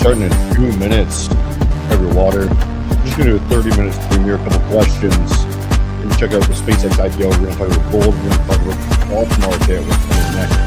starting in 2 minutes. Have your water. I'm just going to do a 30 minutes premiere, a couple questions. And check out the SpaceX IPO. We're going to talk about gold. We're going to talk about the stock market. What's coming next.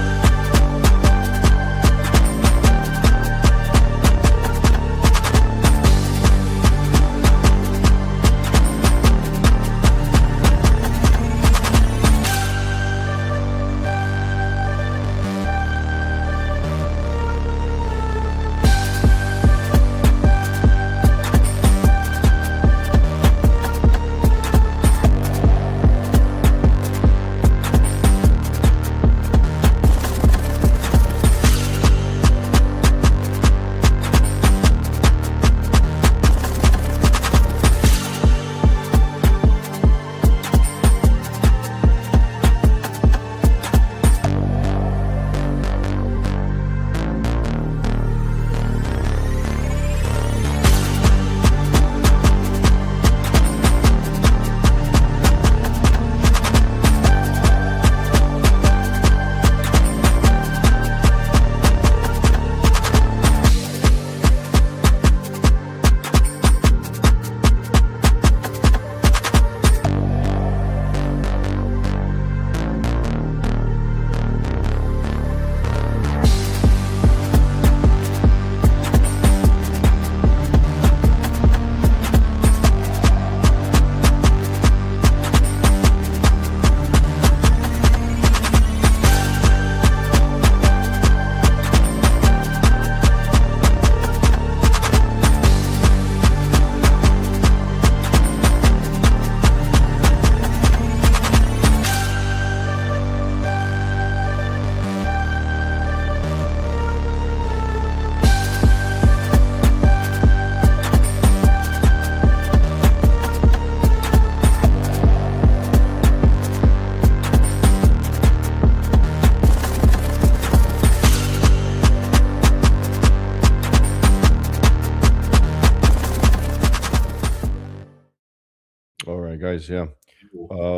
All right, guys. Yeah.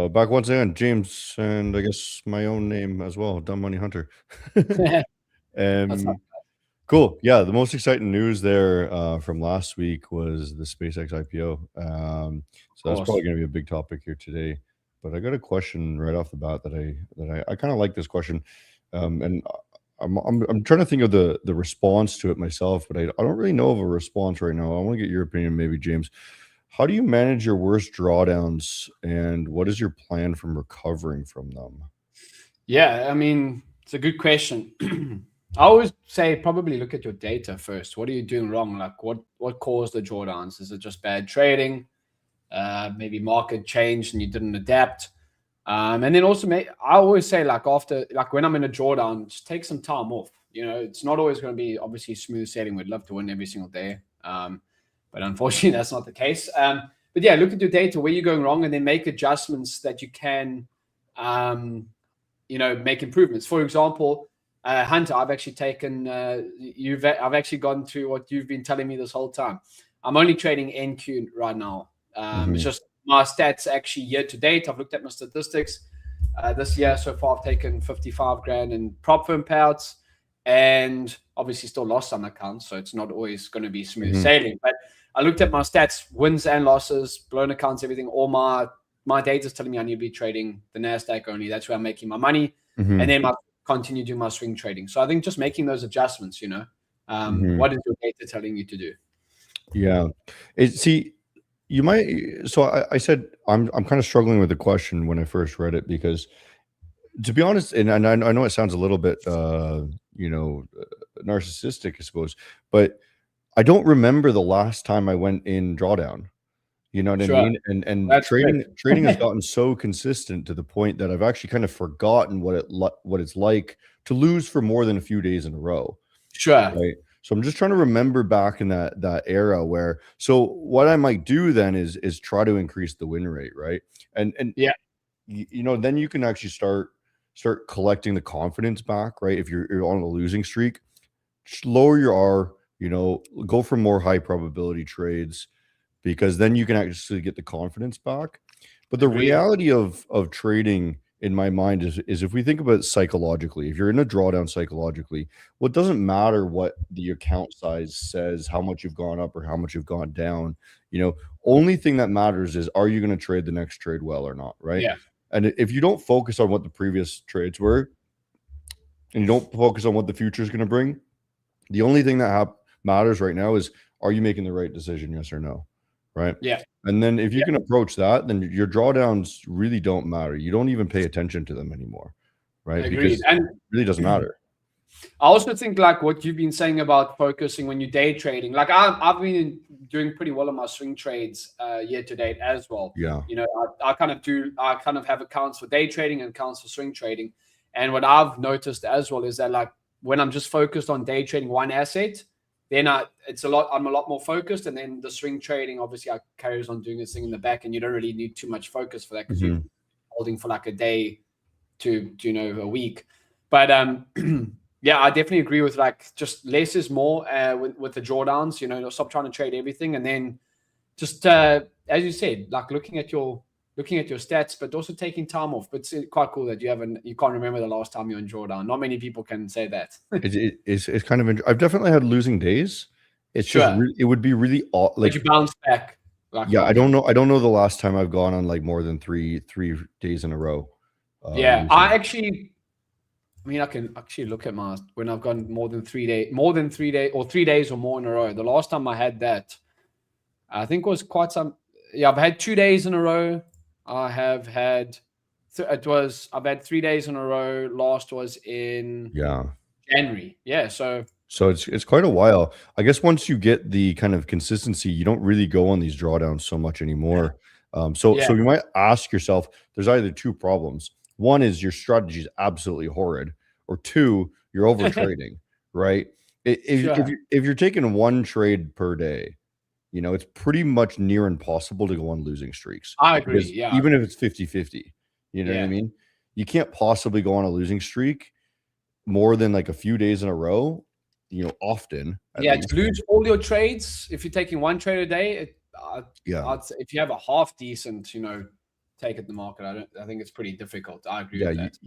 Back once again, James, and I guess my own name as well, Dumbmoneyhunter. That's not Cool. Yeah, the most exciting news there from last week was the SpaceX IPO. So that's course. probably going to be a big topic here today. But I got a question right off the bat that I kind of like this question, and I'm trying to think of the response to it myself, but I don't really know of a response right now. I want to get your opinion, maybe James. How do you manage your worst drawdowns, and what is your plan from recovering from them? Yeah, I mean, it's a good question. I always say probably look at your data first. What are you doing wrong? Like what caused the drawdowns? Is it just bad trading? Maybe market changed and you didn't adapt. And then also I always say like after like when I'm in a drawdown, just take some time off. You know, it's not always going to be obviously smooth sailing. We'd love to win every single day. But unfortunately that's not the case. But yeah, look at your data, where you're going wrong, and then make adjustments that you can make improvements. For example, Hunter, I've actually taken I've actually gone through what you've been telling me this whole time. I'm only trading NQ right now. It's just my stats actually year to date. I've looked at my statistics. This year so far, I've taken 55 grand in prop firm payouts, and obviously still lost some accounts, so it's not always going to be smooth sailing. But I looked at my stats, wins and losses, blown accounts, everything. All my data is telling me I need to be trading the NASDAQ only. That's where I'm making my money. And then I continue doing my swing trading. So I think just making those adjustments, what is your data telling you to do? Yeah. You might. So I said I'm kind of struggling with the question when I first read it, because to be honest, and I know it sounds a little bit narcissistic, I suppose, but I don't remember the last time I went in drawdown. You know what I mean? And trading has gotten so consistent to the point that I've actually kind of forgotten what it's like to lose for more than a few days in a row. Sure. Right. So I'm just trying to remember back in that era where, so what I might do then is try to increase the win rate, right? And yeah, then you can actually start collecting the confidence back, right? If you're on a losing streak, just lower your R, go for more high probability trades, because then you can actually get the confidence back. But the reality of trading in my mind is if we think about it psychologically, if you're in a drawdown psychologically, well, it doesn't matter what the account size says, how much you've gone up or how much you've gone down. Only thing that matters is, are you going to trade the next trade well or not, right? Yeah. And if you don't focus on what the previous trades were, and you don't focus on what the future is going to bring, the only thing that matters right now is, are you making the right decision, yes or no, right? Yeah. And then if you can approach that, then your drawdowns really don't matter. You don't even pay attention to them anymore, right? Agreed. Because and it really doesn't matter. I also think like what you've been saying about focusing when you're day trading, like I've been doing pretty well on my swing trades year to date as well. Yeah. I kind of have accounts for day trading and accounts for swing trading. And what I've noticed as well is that like when I'm just focused on day trading one asset, then I'm a lot more focused. And then the swing trading, obviously, I carries on doing this thing in the back, and you don't really need too much focus for that because you're holding for like a day to a week. But yeah, I definitely agree with like just less is more with the drawdowns. Stop trying to trade everything, and then just as you said, like looking at your stats, but also taking time off. But it's quite cool that you can't remember the last time you're in drawdown. Not many people can say that. It's kind of I've definitely had losing days. It's just it would be really odd. Like, but you bounce back. Yeah, I don't know the last time I've gone on like more than three days in a row. Yeah, I can actually look at when I've gone more than 3 days or 3 days or more in a row. The last time I had that, I think was quite some. Yeah, I've had 2 days in a row. I've had 3 days in a row. Last was in January. Yeah, so it's quite a while. I guess once you get the kind of consistency, you don't really go on these drawdowns so much anymore. So you might ask yourself, there's either two problems. One is your strategy is absolutely horrid, or two, you're over trading, right? If you're taking one trade per day, it's pretty much near impossible to go on losing streaks. I agree. Yeah. Even if it's 50-50, you know what I mean? You can't possibly go on a losing streak more than like a few days in a row, often. Yeah, to lose all your trades, if you're taking one trade a day, if you have a half decent, take at the market, I think it's pretty difficult. I agree with that.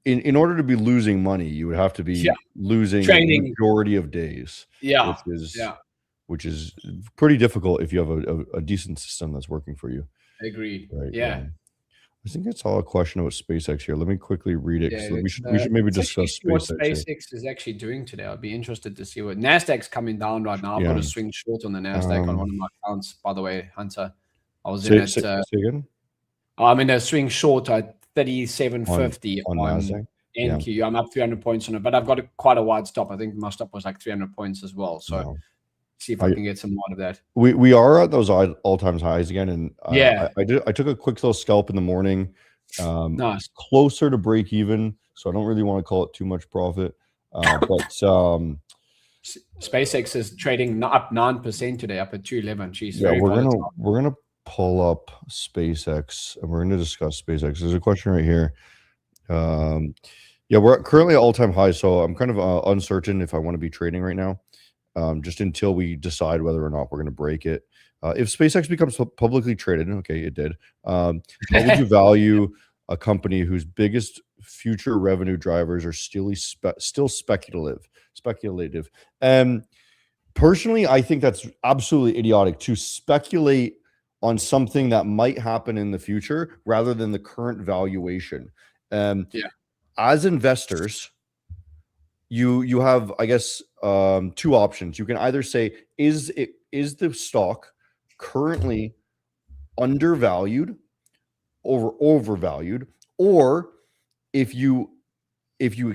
In order to be losing money, you would have to be losing the majority of days. Yeah. Which is pretty difficult if you have a decent system that's working for you. Agreed. Right. Yeah. I think that's all a question about SpaceX here. Let me quickly read it. We should maybe discuss what SpaceX is actually doing today. I'd be interested to see what Nasdaq's coming down right now. I've got a swing short on the Nasdaq on one of my accounts, by the way, Hunter. I was in it. Say again? I'm in a swing short at 37.50 on Nasdaq. NQ. I'm up 300 points on it, but I've got quite a wide stop. I think my stop was like 300 points as well. So see if I can get some more of that. We are at those all-time highs again, and I took a quick little scalp in the morning. Nice. Closer to break even, so I don't really want to call it too much profit. But SpaceX is trading up 9% today, up at 211. Jeez, we're gonna pull up SpaceX and we're gonna discuss SpaceX. There's a question right here. We're currently at all-time highs, so I'm kind of uncertain if I want to be trading right now. Just until we decide whether or not we're going to break it. If SpaceX becomes publicly traded, okay, it did. How would you value a company whose biggest future revenue drivers are still speculative? Personally, I think that's absolutely idiotic to speculate on something that might happen in the future rather than the current valuation. As investors, you have, I guess, two options. You can either say, is the stock currently undervalued or overvalued, or if you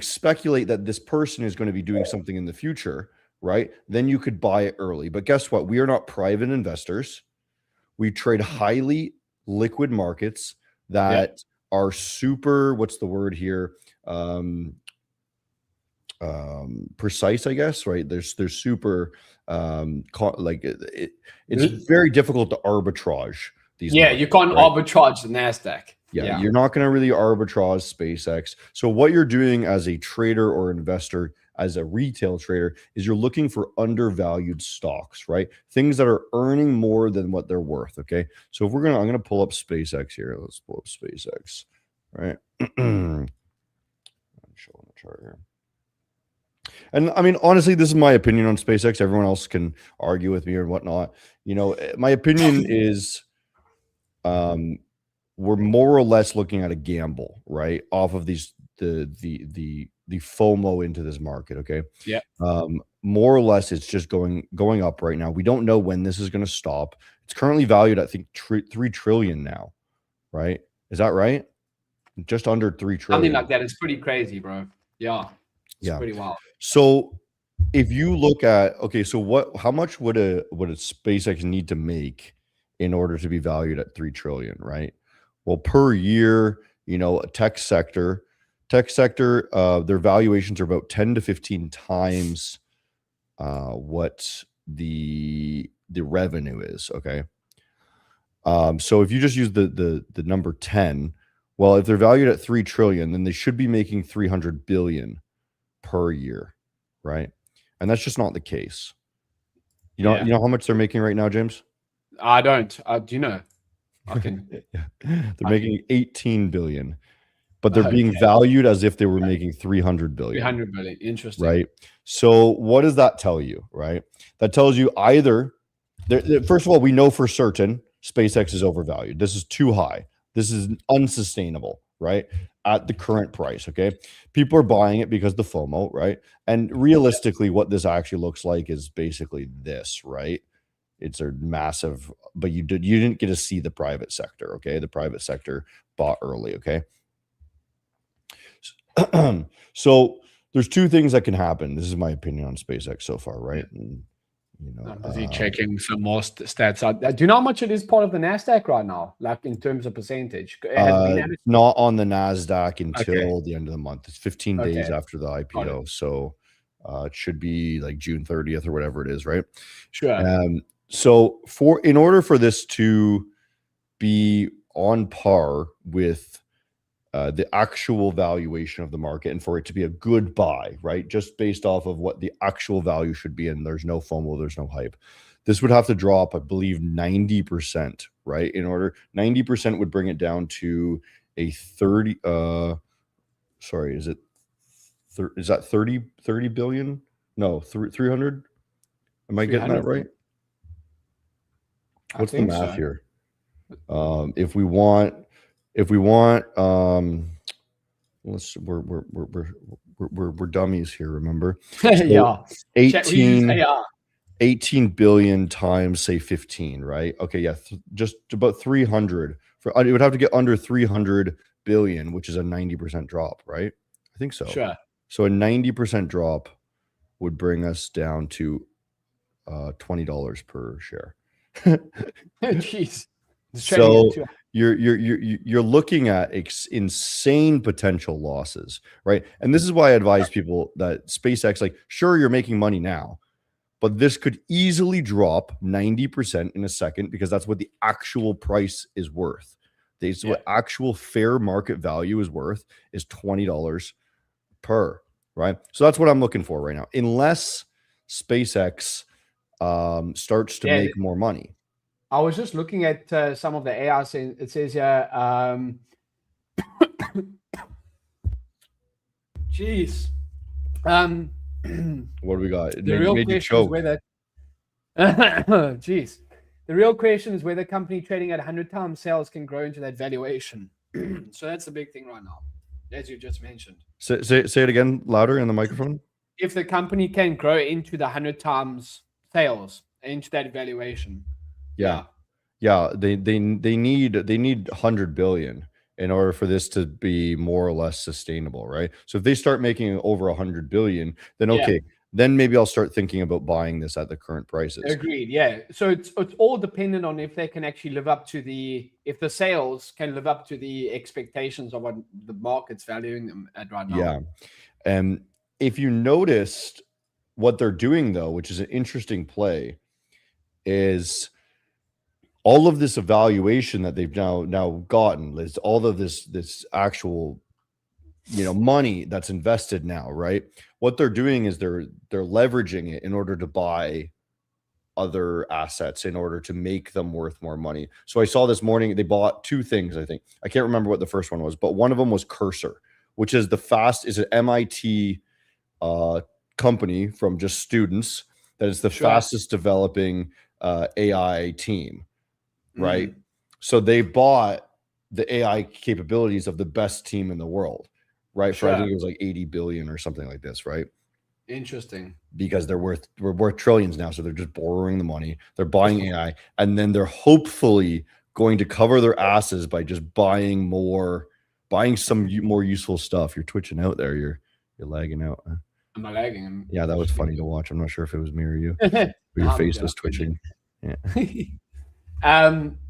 speculate that this person is going to be doing something in the future, right, then you could buy it early. But guess what? We are not private investors. We trade highly liquid markets that are super, what's the word here? Precise, I guess, right? They're super it's very difficult to arbitrage these. Yeah, you can't arbitrage the Nasdaq. Yeah, you're not going to really arbitrage SpaceX. So what you're doing as a trader or investor, as a retail trader, is you're looking for undervalued stocks, right? Things that are earning more than what they're worth. Okay, so if I'm going to pull up SpaceX here. Let's pull up SpaceX. right? I'm showing the chart here. And I mean, honestly, this is my opinion on SpaceX. Everyone else can argue with me or whatnot. You know, my opinion is we're more or less looking at a gamble, right? Off of these the FOMO into this market. Okay. Yeah. More or less it's just going up right now. We don't know when this is going to stop. It's currently valued, I think, 3 trillion now, right? Is that right? Just under 3 trillion. Something like that. It's pretty crazy, bro. Yeah. It's pretty wild. So if you look at, okay, so how much would a SpaceX need to make in order to be valued at 3 trillion, right? Well, per year, you know, tech sector, their valuations are about 10 to 15 times what the revenue is. Okay. So if you just use the number 10, well, if they're valued at 3 trillion, then they should be making 300 billion per year, right? And that's just not the case. You know how much they're making right now, James? I don't. Do you know? I can. They're making 18 billion, but they're being valued as if they were making 300 billion. 300 billion. Interesting. Right. So what does that tell you, right? That tells you either, first of all, we know for certain SpaceX is overvalued. This is too high. This is unsustainable, right? At the current price, okay? People are buying it because the FOMO, right? And realistically, what this actually looks like is basically this, right? It's a massive, but you didn't get to see the private sector, okay? The private sector bought early, okay? So there's two things that can happen. This is my opinion on SpaceX so far, right? And, you know, I'm busy checking some more stats out. Do you know how much it is part of the NASDAQ right now, like in terms of percentage? Not on the NASDAQ until the end of the month. It's 15 days after the IPO. So it should be like June 30th or whatever it is, right? Sure. So in order for this to be on par with the actual valuation of the market and for it to be a good buy, right? Just based off of what the actual value should be. And there's no FOMO, there's no hype. This would have to drop, I believe, 90%, right? 90% would bring it down to a 30, sorry, is that 30 billion? No, 300? Am I getting that right? What's the math here? If we want, we're dummies here, remember? So 18 billion times, say 15, right? Okay, yeah, just about 300. It would have to get under 300 billion, which is a 90% drop, right? I think so. Sure. So a 90% drop would bring us down to $20 per share. Jeez. So you're looking at insane potential losses, right? And this is why I advise people that SpaceX, like, sure, you're making money now, but this could easily drop 90% in a second because that's what the actual price is worth. What actual fair market value is worth is $20 per, right? So that's what I'm looking for right now. Unless SpaceX starts to make more money. I was just looking at some of the AI. It says here, jeez. What do we got? The real question is whether, jeez. The real question is whether a company trading at 100 times sales can grow into that valuation. So that's the big thing right now, as you just mentioned. Say it again, louder in the microphone. If the company can grow into the 100 times sales, into that valuation. Yeah, they need 100 billion in order for this to be more or less sustainable, right? So if they start making over 100 billion, then okay, then maybe I'll start thinking about buying this at the current prices. Agreed. Yeah. So it's all dependent on if they can actually live up to if the sales can live up to the expectations of what the market's valuing them at right now. Yeah. And if you noticed what they're doing though, which is an interesting play, is all of this evaluation that they've now gotten, is all of this actual, money that's invested now, right? What they're doing is they're leveraging it in order to buy other assets in order to make them worth more money. So I saw this morning they bought two things. I think I can't remember what the first one was, but one of them was Cursor, which is an MIT company from just students that is the fastest developing AI team, right? So they bought the AI capabilities of the best team in the world, right? For I think it was like 80 billion or something like this, right? Interesting. Because we're worth trillions now, so they're just borrowing the money. They're buying AI, and then they're hopefully going to cover their asses by just buying some more useful stuff. You're twitching out there. You're lagging out. Am I lagging? Yeah, that was funny to watch. I'm not sure if it was me or you, but your face was twitching. Yeah.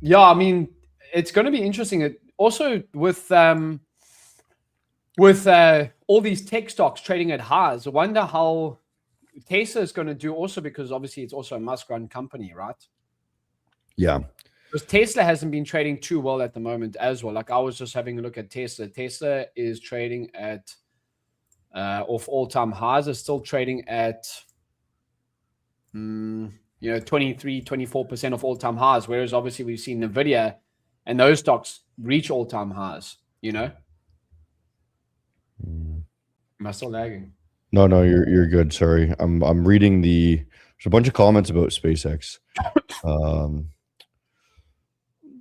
Yeah, I mean, it's going to be interesting. Also, with all these tech stocks trading at highs, I wonder how Tesla is going to do also, because obviously it's also a Musk-run company, right? Yeah. Because Tesla hasn't been trading too well at the moment as well. Like I was just having a look at Tesla. Tesla is trading at off all-time highs. Is still trading at 23-24% of all-time highs, whereas obviously we've seen Nvidia and those stocks reach all-time highs. Am I still lagging? No, you're good. Sorry. I'm reading there's a bunch of comments about SpaceX.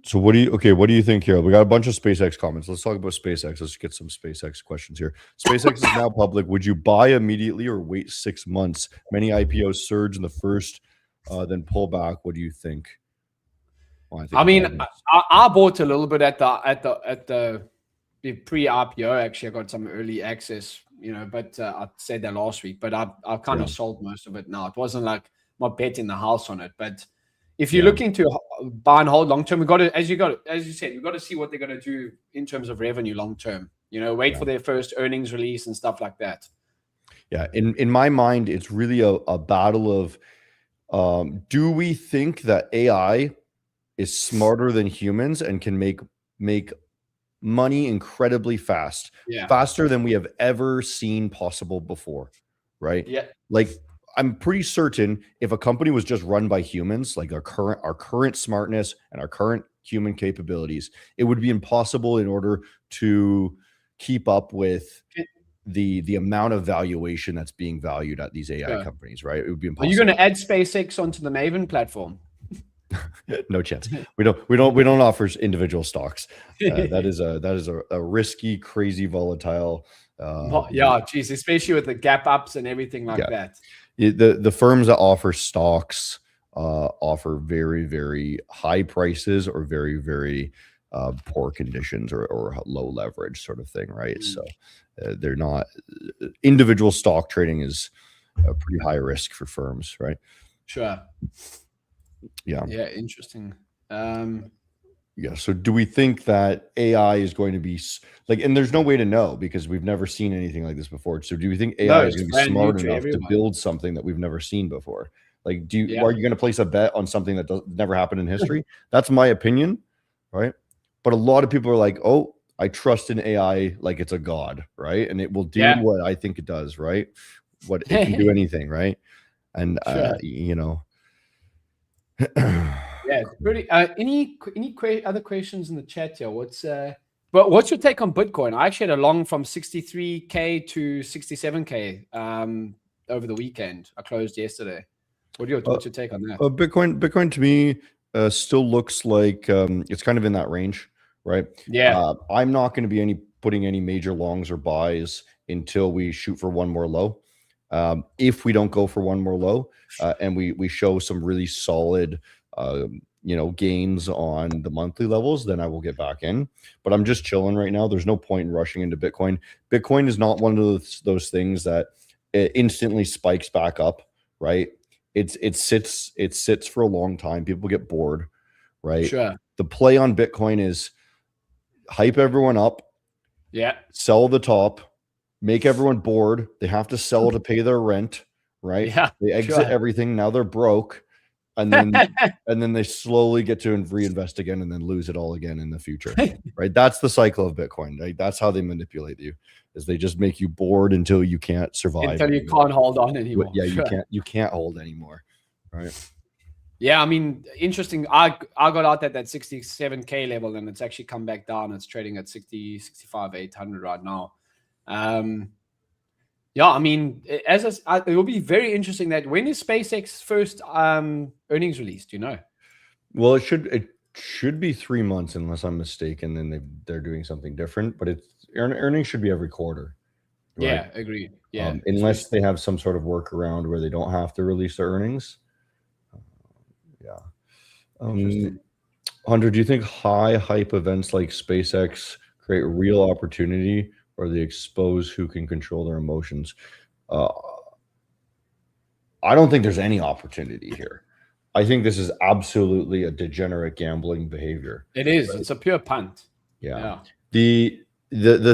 So what do you think here? We got a bunch of SpaceX comments. Let's talk about SpaceX. Let's get some SpaceX questions here. SpaceX is now public. Would you buy immediately or wait 6 months? Many IPOs surge in the first, then pull back. What do you think? Well, I bought a little bit at the pre-IPO. Actually, I got some early access, but I said that last week. But I've kind of sold most of it now. It wasn't like my bet in the house on it, but if you're looking to buy and hold long term, as you said, you've got to see what they're going to do in terms of revenue long term. Wait for their first earnings release and stuff like that. Yeah, in my mind, it's really a battle of do we think that AI is smarter than humans and can make money incredibly fast, faster than we have ever seen possible before, right? Yeah, like. I'm pretty certain if a company was just run by humans, like our current smartness and our current human capabilities, it would be impossible in order to keep up with the amount of valuation that's being valued at these AI companies, right? It would be impossible. Are you going to add SpaceX onto the Maven platform? No chance. We don't offer individual stocks. That is a risky, crazy, volatile. Geez, especially with the gap ups and everything like that. The firms that offer stocks offer very, very high prices or very, very poor conditions or low leverage sort of thing, right? So they're not individual stock trading is a pretty high risk for firms, right? Sure. Yeah. Yeah. Interesting. Yeah. So do we think that AI is going to be and there's no way to know because we've never seen anything like this before. So do we think AI is going to be smart enough to build something that we've never seen before? Like, are you going to place a bet on something that never happened in history? That's my opinion. Right. But a lot of people are like, oh, I trust in AI like it's a god, right? And it will do what I think it does, right? What it can do anything, right? And Yeah, pretty. Any other questions in the chat here? What's your take on Bitcoin? I actually had a long from 63K to 67K over the weekend. I closed yesterday. What's your take on that? Bitcoin to me still looks like it's kind of in that range, right? Yeah. I'm not going to be putting any major longs or buys until we shoot for one more low. If we don't go for one more low and we show some really solid gains on the monthly levels, then I will get back in. But I'm just chilling right now. There's no point in rushing into Bitcoin. Bitcoin is not one of those things that it instantly spikes back up, right? It sits for a long time. People get bored, right? Sure. The play on Bitcoin is hype everyone up, sell the top, make everyone bored. They have to sell to pay their rent, right? Yeah, they exit everything. Now they're broke. And then they slowly get to reinvest again and then lose it all again in the future, right? That's the cycle of Bitcoin, right? That's how they manipulate you, is they just make you bored until you can't survive. Until you can't hold on anymore. Yeah, you can't hold anymore, right? Yeah, I mean, interesting. I got out at that 67K level, and it's actually come back down. It's trading at 60, 65, 800 right now. Yeah, I mean, it will be very interesting that when is SpaceX first earnings released, you know? Well, it should be 3 months unless I'm mistaken, and they're doing something different, but earnings should be every quarter, right? Yeah, agreed. Yeah. Unless they have some sort of workaround where they don't have to release their earnings. Yeah. Interesting. Hunter, do you think high hype events like SpaceX create real opportunity, or they expose who can control their emotions? I don't think there's any opportunity here. I think this is absolutely a degenerate gambling behavior. It is. Right? It's a pure punt. Yeah. The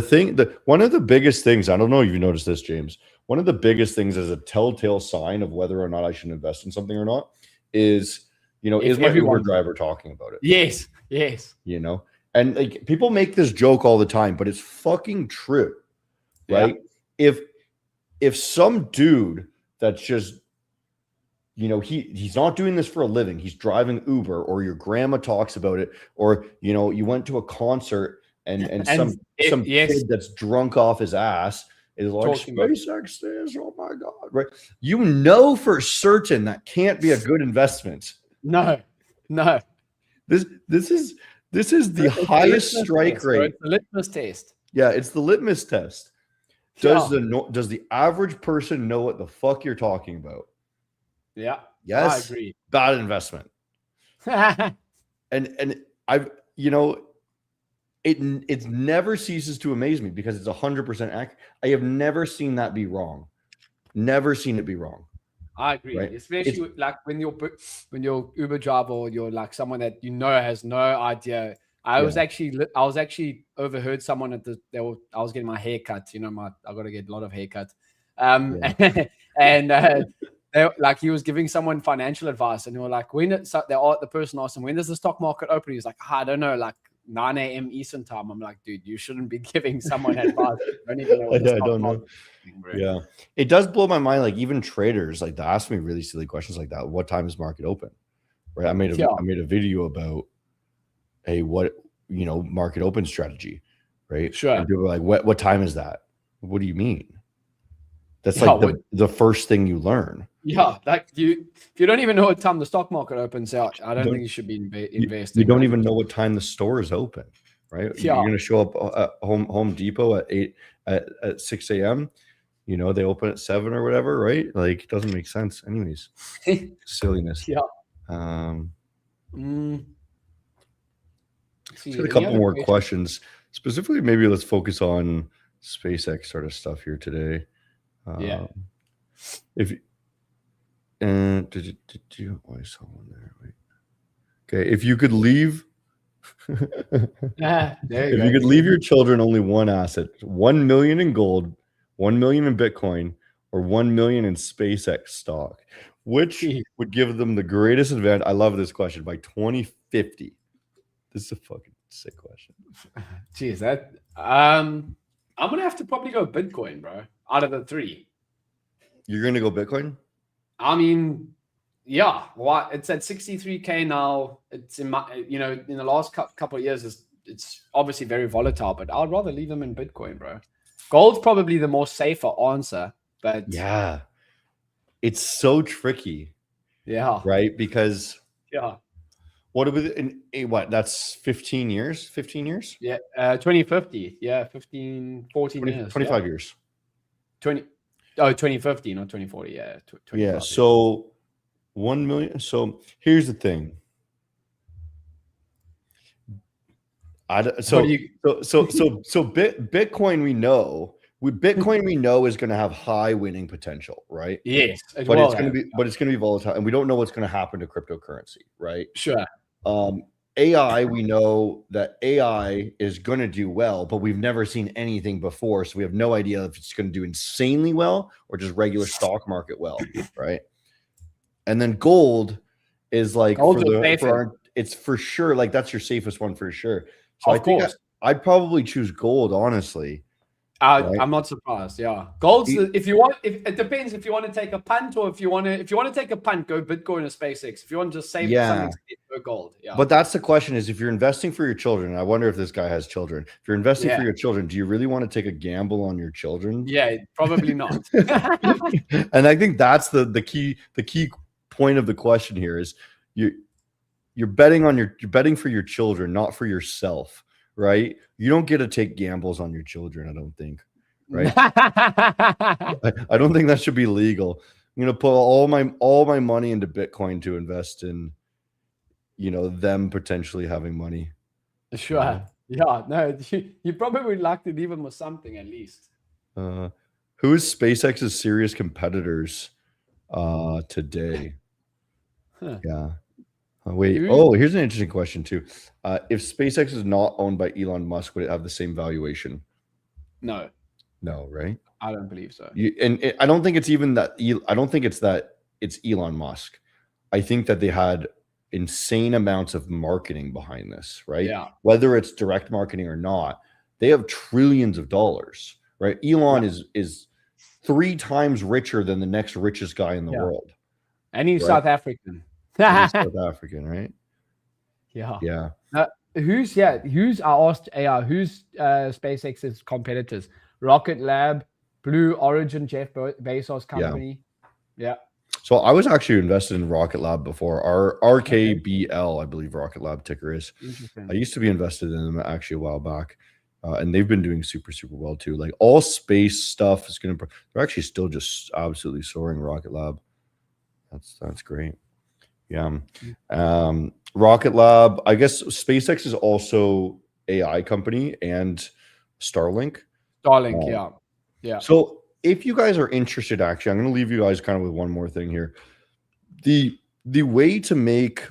thing that one of the biggest things, I don't know if you noticed this, James. One of the biggest things as a telltale sign of whether or not I should invest in something or not is, is my Uber driver talking about it? Yes. And like people make this joke all the time, but it's fucking true, right? Yeah. If some dude that's just, he's not doing this for a living, he's driving Uber, or your grandma talks about it, or you went to a concert and some kid that's drunk off his ass is like, SpaceX this, oh my God, right? For certain that can't be a good investment. No. This is the highest strike rate. It's the litmus test. Yeah, it's the litmus test. Does the average person know what the fuck you're talking about? Yeah. Yes. I agree. Bad investment. and I've it never ceases to amaze me because it's 100% accurate. I have never seen that be wrong. Never seen it be wrong. I agree, right? Especially like when you're Uber driver, or you're like someone that has no idea. I was actually overheard someone at I was getting my hair cut. I got to get a lot of haircuts. And he was giving someone financial advice, and they were like, the person asked him, when does the stock market open? He was like, I don't know, like 9 a.m. Eastern time. I'm like, dude, you shouldn't be giving someone advice. Don't even know what the stock market is. Yeah, it does blow my mind. Like even traders, like they ask me really silly questions like that. What time is market open? Right. I made a video about, hey, what market open strategy, right? Sure. And people were like, what time is that? What do you mean? That's like the first thing you learn. Yeah, like if you don't even know what time the stock market opens out, I don't think you should be investing. You don't even know what time the store is open, right? Yeah. You're going to show up at Home Depot at 6 a.m. They open at 7 or whatever, right? Like it doesn't make sense. Anyways, silliness. Yeah. Let's get a couple more questions. Specifically, maybe let's focus on SpaceX sort of stuff here today. If I saw one there. Wait. Okay, if you could leave, you could leave your children only one asset, 1 million in gold, 1 million in Bitcoin, or 1 million in SpaceX stock, which would give them the greatest advantage? I love this question. By 2050, this is a fucking sick question. Jeez, I'm gonna have to probably go Bitcoin, bro. Out of the three, you're gonna go Bitcoin. I mean, yeah. Well, it's at 63K now. It's in the last couple of years, it's obviously very volatile, but I'd rather leave them in Bitcoin, bro. Gold's probably the more safer answer, but yeah, it's so tricky. Yeah. Right, because what what? That's 15 years. 15 years. Yeah, 2050. Yeah, 14 years. 25 years. 2050, not 2040. Yeah. Yeah. So 1 million. So here's the thing. Bitcoin we know is going to have high winning potential, right? Yes, but it's going to be volatile, and we don't know what's going to happen to cryptocurrency, right? Sure. AI, we know that AI is going to do well, but we've never seen anything before, so we have no idea if it's going to do insanely well or just regular stock market well, right? And then gold is like it's for sure, like that's your safest one for sure. So I think I'd probably choose gold, honestly. Right? I'm not surprised. Yeah, gold's if you want. If it depends if you want to take a punt or if you want to take a punt, go Bitcoin or SpaceX. If you want to just save to some Yeah. extent, go gold. Yeah. But that's the question: is if you're investing for your children, and I wonder if this guy has children. If you're investing for your children, do you really want to take a gamble on your children? Yeah, probably not. And I think that's the key point of the question here is you're betting for your children, not for yourself, right? You don't get to take gambles on your children, I don't think, right? I don't think that should be legal. I'm gonna put all my money into Bitcoin to invest in, them potentially having money. Sure. Yeah. No, you probably would like to leave them with something at least. Who is SpaceX's serious competitors today? Huh. Yeah. Wait. Oh, here's an interesting question too. If SpaceX is not owned by Elon Musk, would it have the same valuation? No. No, right? I don't believe so. I don't think it's even that. I don't think it's that it's Elon Musk. I think that they had insane amounts of marketing behind this, right? Yeah. Whether it's direct marketing or not, they have trillions of dollars, right? Elon is 3 times richer than the next richest guy in the world. And he's South African. He's South African, right? Yeah. Yeah. Who's I asked AI, who's SpaceX's competitors? Rocket Lab, Blue Origin, Jeff Bezos' company. Yeah. So I was actually invested in Rocket Lab before. Our RKBL, I believe Rocket Lab ticker is. I used to be invested in them actually a while back. And they've been doing super, super well too. Like all space stuff is they're actually still just absolutely soaring, Rocket Lab. That's great. Yeah. Rocket Lab, I guess SpaceX is also AI company and Starlink. Yeah. So if you guys are interested, actually, I'm going to leave you guys kind of with one more thing here. The way to make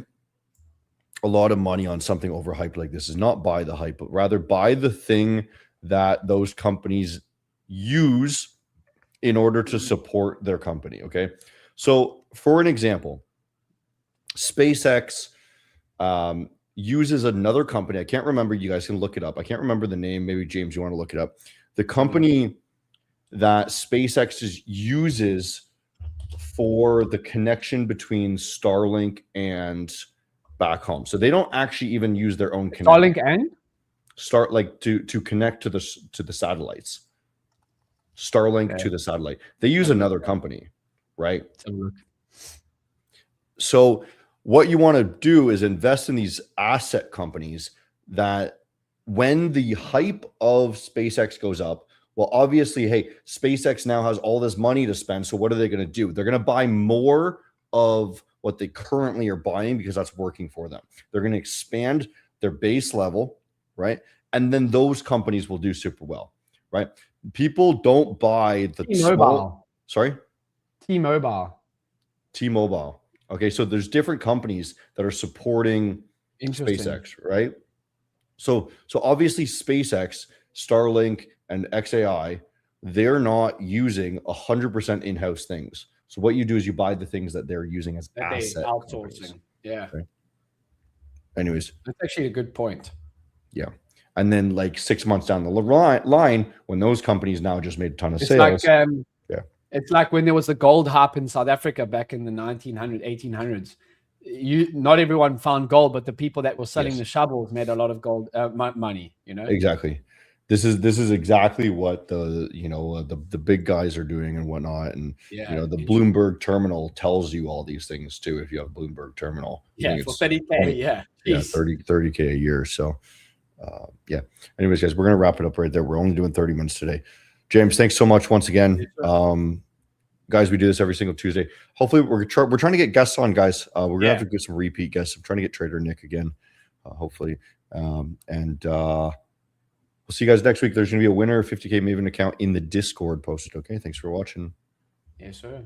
a lot of money on something overhyped like this is not buy the hype, but rather buy the thing that those companies use in order to support their company. Okay. So for an example, SpaceX uses another company. I can't remember. You guys can look it up. I can't remember the name. Maybe James, you want to look it up. The company that SpaceX uses for the connection between Starlink and back home. So they don't actually even use their own connection. Starlink and to connect to the satellites. Starlink to the satellite. They use another company, right? So what you want to do is invest in these asset companies that when the hype of SpaceX goes up, well, obviously, hey, SpaceX now has all this money to spend. So what are they going to do? They're going to buy more of what they currently are buying because that's working for them. They're going to expand their base level, right? And then those companies will do super well, right? People don't buy the T-Mobile. Sorry? T-Mobile. Okay, so there's different companies that are supporting SpaceX, right? So obviously SpaceX, Starlink, and XAI, they're not using 100% in-house things. So what you do is you buy the things that they're using as asset outsourcing. Companies. Yeah. Okay. Anyways, that's actually a good point. Yeah. And then like 6 months down the line, when those companies now just made a ton of sales. It's like when there was the gold hype in South Africa back in the 1800s. Not everyone found gold, but the people that were selling the shovels made a lot of gold money. Exactly. This is exactly what the big guys are doing and whatnot. And the Bloomberg terminal tells you all these things too. If you have a Bloomberg terminal, for $30K, 30K a year. So anyways, guys, we're gonna wrap it up right there. We're only doing 30 minutes today. James, thanks so much once again. Guys, we do this every single Tuesday. Hopefully we're trying to get guests on, guys. We're gonna have to get some repeat guests. I'm trying to get Trader Nick again, hopefully. We'll see you guys next week. There's gonna be a winner of 50K Maven account in the Discord posted. Okay, thanks for watching. Yes, sir.